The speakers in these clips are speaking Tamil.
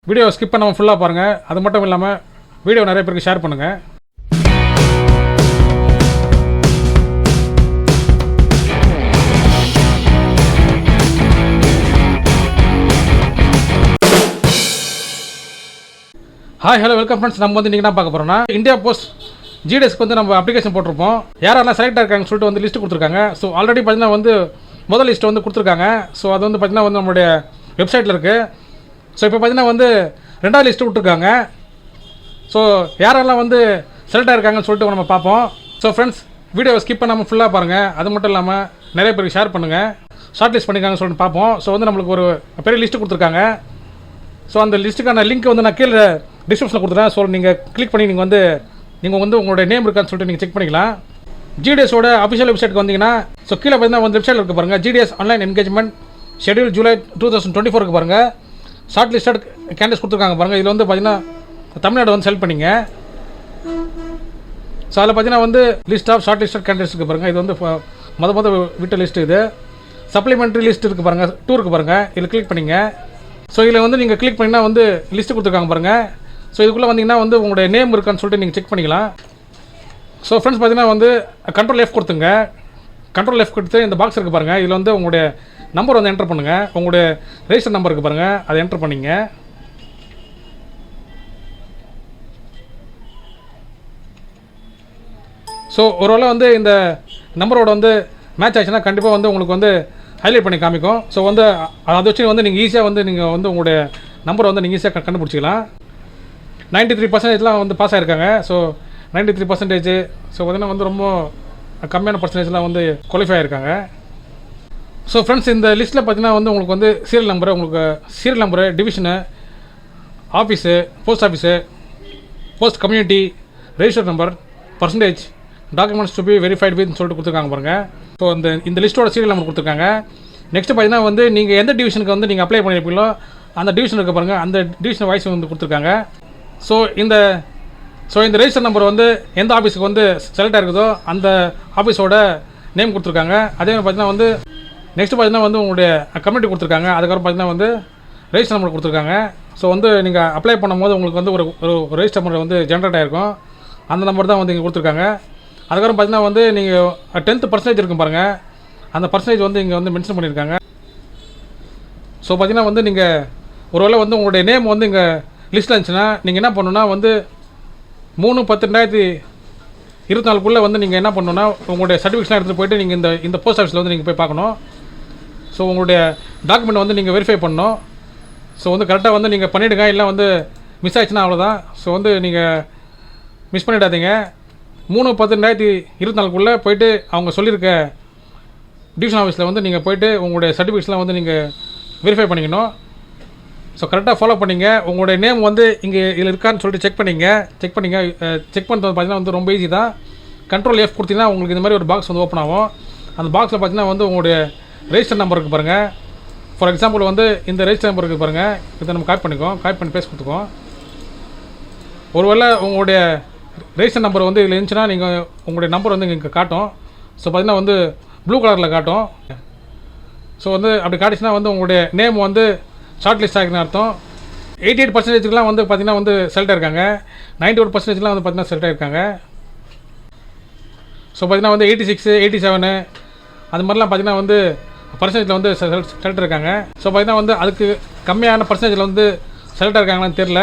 வீடியோ ஸ்கிப் பண்ணாமல் ஃபுல்லாக பாருங்கள். அது மட்டும் இல்லாமல் வீடியோ நிறைய பேருக்கு ஷேர் பண்ணுங்கள். Hi hello welcome friends. நம்ம வந்து நீங்கள் என்ன பார்க்க போகிறோம்னா, இந்தியா போஸ்ட் ஜிடிஎஸ்க்கு வந்து நம்ம அப்ளிகேஷன் போட்டிருப்போம். யாரெல்லாம் செலக்ட் ஆயிருக்காங்கன்னு சொல்லிட்டு வந்து லிஸ்ட்டு கொடுத்துருக்காங்க. ஸோ ஆல்ரெடி பார்த்தீங்கன்னா வந்து முதல் லிஸ்ட்டு வந்து கொடுத்துருக்காங்க. ஸோ அது வந்து பார்த்தீங்கன்னா வந்து நம்மளுடைய வெப்சைட்டில் இருக்குது. ஸோ இப்போ பார்த்தீங்கன்னா வந்து ரெண்டாவது லிஸ்ட்டு விட்டுருக்காங்க. ஸோ யாரெல்லாம் வந்து செலக்ட் ஆயிருக்காங்கன்னு சொல்லிட்டு நம்ம பார்ப்போம். ஸோ ஃப்ரெண்ட்ஸ், வீடியோவை ஸ்கிப் பண்ணாமல் ஃபுல்லாக பாருங்கள். அது மட்டும் இல்லாமல் நிறைய பேருக்கு ஷேர் பண்ணுங்கள். ஷார்ட் லிஸ்ட் பண்ணியிருக்காங்கன்னு சொல்லிட்டு பார்ப்போம். ஸோ வந்து நம்மளுக்கு ஒரு பெரிய லிஸ்ட்டு கொடுத்துருக்காங்க. ஸோ அந்த லிஸ்ட்டுக்கான லிங்க் வந்து நான் கீழே டிஸ்கிரிப்ஷனில் கொடுத்துறேன். ஸோ நீங்கள் கிளிக் பண்ணி நீங்கள் வந்து உங்களுடைய நேம் இருக்கான்னு சொல்லிட்டு நீங்கள் செக் பண்ணிக்கலாம். ஜிடிஎஸோட அஃபிஷியல் வெப்சைட்டுக்கு வந்தீங்கன்னா ஸோ கீழே பார்த்தீங்கன்னா வந்து வெப்சைட்டில் இருக்க பாருங்கள். GDS online engagement schedule July 2024 இருக்கு பாருங்கள். ஷார்ட் லிஸ்டட் கேண்டிடேட்ஸ் கொடுத்துருக்காங்க பாருங்கள். இதில் வந்து பார்த்தீங்கன்னா தமிழ்நாடு வந்து செலக்ட் பண்ணிங்க. ஸோ அதில் பார்த்தீங்கன்னா வந்து list of shortlisted candidates இருக்குது பாருங்கள். இது வந்து மொதல் விட்ட லிஸ்ட்டு. இது சப்ளிமெண்ட்ரி லிஸ்ட் இருக்குது பாருங்கள், 2 இருக்குது பாருங்கள். இதில் கிளிக் பண்ணிங்க. ஸோ இதில் வந்து நீங்கள் கிளிக் பண்ணிங்கன்னா வந்து லிஸ்ட்டு கொடுத்துருக்காங்க பாருங்கள். ஸோ இதுக்குள்ளே வந்தீங்கன்னா வந்து உங்களுடைய நேம் இருக்கான்னு சொல்லிட்டு நீங்கள் செக் பண்ணிக்கலாம். ஸோ ஃப்ரெண்ட்ஸ், பார்த்தீங்கன்னா வந்து கண்ட்ரோல் F கொடுத்துங்க. கண்ட்ரோல் F கொடுத்து இந்த பாக்ஸ் இருக்குது பாருங்கள். இதில் வந்து உங்களுடைய நம்பர் வந்து என்டர் பண்ணுங்கள். உங்களுடைய ரெஜிஸ்டர் நம்பர் இருக்குது பாருங்கள், அதை என்டர் பண்ணிங்க. ஸோ ஒருவேளை வந்து இந்த நம்பரோட வந்து மேட்ச் ஆச்சுன்னா கண்டிப்பாக வந்து உங்களுக்கு வந்து ஹைலைட் பண்ணி காமிக்கும். ஸோ வந்து அதை வச்சு வந்து நீங்கள் ஈஸியாக வந்து உங்களுடைய நம்பரை வந்து நீங்கள் ஈஸியாக கண்டுபிடிச்சிக்கலாம். 93% வந்து பாஸ் ஆகிருக்காங்க. ஸோ 93%. ஸோ பார்த்தீங்கன்னா வந்து ரொம்ப கம்மியான பர்சன்டேஜ்லாம் வந்து குவாலிஃபை ஆகிருக்காங்க. ஸோ ஃப்ரெண்ட்ஸ், இந்த லிஸ்ட்டில் பார்த்தீங்கன்னா வந்து உங்களுக்கு வந்து serial number, division, office, post office, post community, register number, percentage, documents to be verified வித்னு சொல்லிட்டு கொடுத்துருக்காங்க பாருங்கள். ஸோ இந்த லிஸ்ட்டோட சீரியல் நம்பர் கொடுத்துருக்காங்க. நெக்ஸ்ட்டு பார்த்தீங்கன்னா வந்து நீங்கள் எந்த டிவிஷனுக்கு வந்து நீங்கள் அப்ளை பண்ணியிருப்பீங்களோ அந்த டிவிஷன் இருக்க பாருங்கள். அந்த டிவிஷன் வாய்ஸ் வந்து கொடுத்துருக்காங்க. ஸோ இந்த ரெஜிஸ்டர் நம்பர் வந்து எந்த ஆஃபீஸுக்கு வந்து செலக்ட் ஆகிருக்குதோ அந்த ஆஃபீஸோட நேம் கொடுத்துருக்காங்க. அதே மாதிரி பார்த்தீங்கன்னா வந்து நெக்ஸ்ட்டு பார்த்தீங்கன்னா வந்து உங்களுடைய கம்யூனிட்டி கொடுத்துருக்காங்க. அதுக்கப்புறம் பார்த்தீங்கன்னா வந்து ரெஜிஸ்டர் நம்பர் கொடுத்துருக்காங்க. ஸோ வந்து நீங்கள் அப்ளை பண்ணும்போது உங்களுக்கு வந்து ஒரு ரெஜிஸ்டர் நம்பர் வந்து ஜென்ரேட் ஆகிருக்கும். அந்த நம்பர் தான் வந்து இங்கே கொடுத்துருக்காங்க. அதுக்கப்புறம் பார்த்தீங்கன்னா வந்து நீங்கள் 10% இருக்கும் பாருங்கள். அந்த பர்சன்டேஜ் வந்து இங்கே வந்து மென்ஷன் பண்ணியிருக்காங்க. ஸோ பார்த்தீங்கன்னா வந்து நீங்கள் ஒருவேளை வந்து உங்களுடைய நேம் வந்து இங்கே லிஸ்ட்டில் இருந்துச்சுன்னா நீங்கள் என்ன பண்ணணுன்னா வந்து 3/10/2024 வந்து நீங்கள் என்ன பண்ணணுன்னா உங்களுடைய சர்டிஃபிகேட்ஸ்லாம் எடுத்துகிட்டு போய்ட்டு நீங்கள் இந்த போஸ்ட் ஆஃபீஸில் வந்து நீங்கள் போய் பார்க்கணும். ஸோ உங்களுடைய டாக்குமெண்ட் வந்து நீங்கள் வெரிஃபை பண்ணணும். ஸோ வந்து கரெக்டாக வந்து நீங்கள் பண்ணிவிடுங்க. இல்லை வந்து மிஸ் ஆயிடுச்சுன்னா அவ்வளோதான். ஸோ வந்து நீங்கள் மிஸ் பண்ணிடாதீங்க. 3/10/2024 போய்ட்டு அவங்க சொல்லியிருக்க டிவிஷன் ஆஃபீஸில் வந்து நீங்கள் போய்ட்டு உங்களுடைய சர்டிஃபிகேட்ஸ்லாம் வந்து நீங்கள் வெரிஃபை பண்ணிக்கணும். ஸோ கரெக்டாக ஃபாலோ பண்ணிங்க. உங்களுடைய நேம் வந்து இங்கே இதில் இருக்கான்னு சொல்லிட்டு செக் பண்ணிங்க. செக் பண்ணுறது பார்த்தீங்கன்னா வந்து ரொம்ப ஈஸி தான். கண்ட்ரோல் F கொடுத்தீங்கன்னா உங்களுக்கு இந்த மாதிரி ஒரு பாக்ஸ் வந்து ஓப்பன் ஆகும். அந்த பாக்ஸில் பார்த்தீங்கன்னா வந்து உங்களுடைய ரெஜிஸ்டர் நம்பர் இருக்குது பாருங்கள். ஃபார் எக்ஸாம்பிள் வந்து இந்த ரெஜிஸ்டர் நம்பர் இருக்குது பாருங்கள். இதை நம்ம காப்பி பண்ணி பேஸ்ட் கொடுத்துக்கோம். ஒருவேளை உங்களுடைய ரெஜிஸ்டர் நம்பர் வந்து இதில் இருந்துச்சுன்னா நீங்கள் உங்களுடைய நம்பர் வந்து இங்கே காட்டும். ஸோ பார்த்தீங்கன்னா வந்து ப்ளூ கலரில் காட்டும். ஸோ வந்து அப்படி காட்டிச்சுன்னா வந்து உங்களுடைய நேம் வந்து ஷார்ட் லிஸ்ட் ஆகிருக்குன்னு அர்த்தம். 88% வந்து பார்த்தீங்கன்னா வந்து செலக்ட் ஆயிருக்காங்க. 91% வந்து பார்த்தீங்கன்னா செலக்ட் ஆயிருக்காங்க. ஸோ பார்த்தீங்கன்னா வந்து 86, 87 அது மாதிரிலாம் பார்த்தீங்கன்னா வந்து பர்சன்டேஜில் வந்து செலக்ட் இருக்காங்க. ஸோ பார்த்தீங்கன்னா வந்து அதுக்கு கம்மியான பர்சன்டேஜில் வந்து செலக்ட் ஆயிருக்காங்களான்னு தெரில.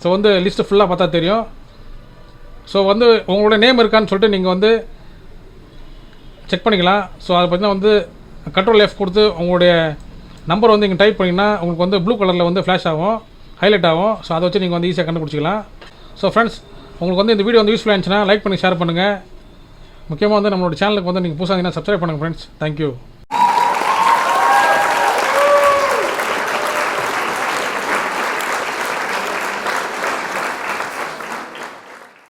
ஸோ வந்து லிஸ்ட்டு ஃபுல்லாக பார்த்தா தெரியும். ஸோ வந்து உங்களோட நேம் இருக்கான்னு சொல்லிட்டு நீங்கள் வந்து செக் பண்ணிக்கலாம். ஸோ அதை பார்த்தீங்கன்னா வந்து கண்ட்ரோல் F கொடுத்து உங்களுடைய நம்பர் வந்து இங்கே டைப் பண்ணிங்கன்னா உங்களுக்கு வந்து ப்ளூ கலரில் வந்து ஃப்ளாஷ் ஆகும், ஹைலைட் ஆகும். ஸோ அதை வச்சு நீங்கள் வந்து ஈஸியாக கண்டுபிடிச்சிக்கலாம். ஸோ ஃப்ரெண்ட்ஸ், உங்களுக்கு வந்து இந்த வீடியோ வந்து யூஸ்ஃபுல்லாக இருந்துச்சுன்னா லைக் பண்ணி ஷேர் பண்ணுங்கள். முக்கியமாக வந்து நம்மளோட சேனலுக்கு வந்து நீங்கள் புதுசாக இருந்தீங்கன்னா சப்ஸ்கிரைப் பண்ணுங்கள் ஃப்ரெண்ட்ஸ். தேங்க்யூ.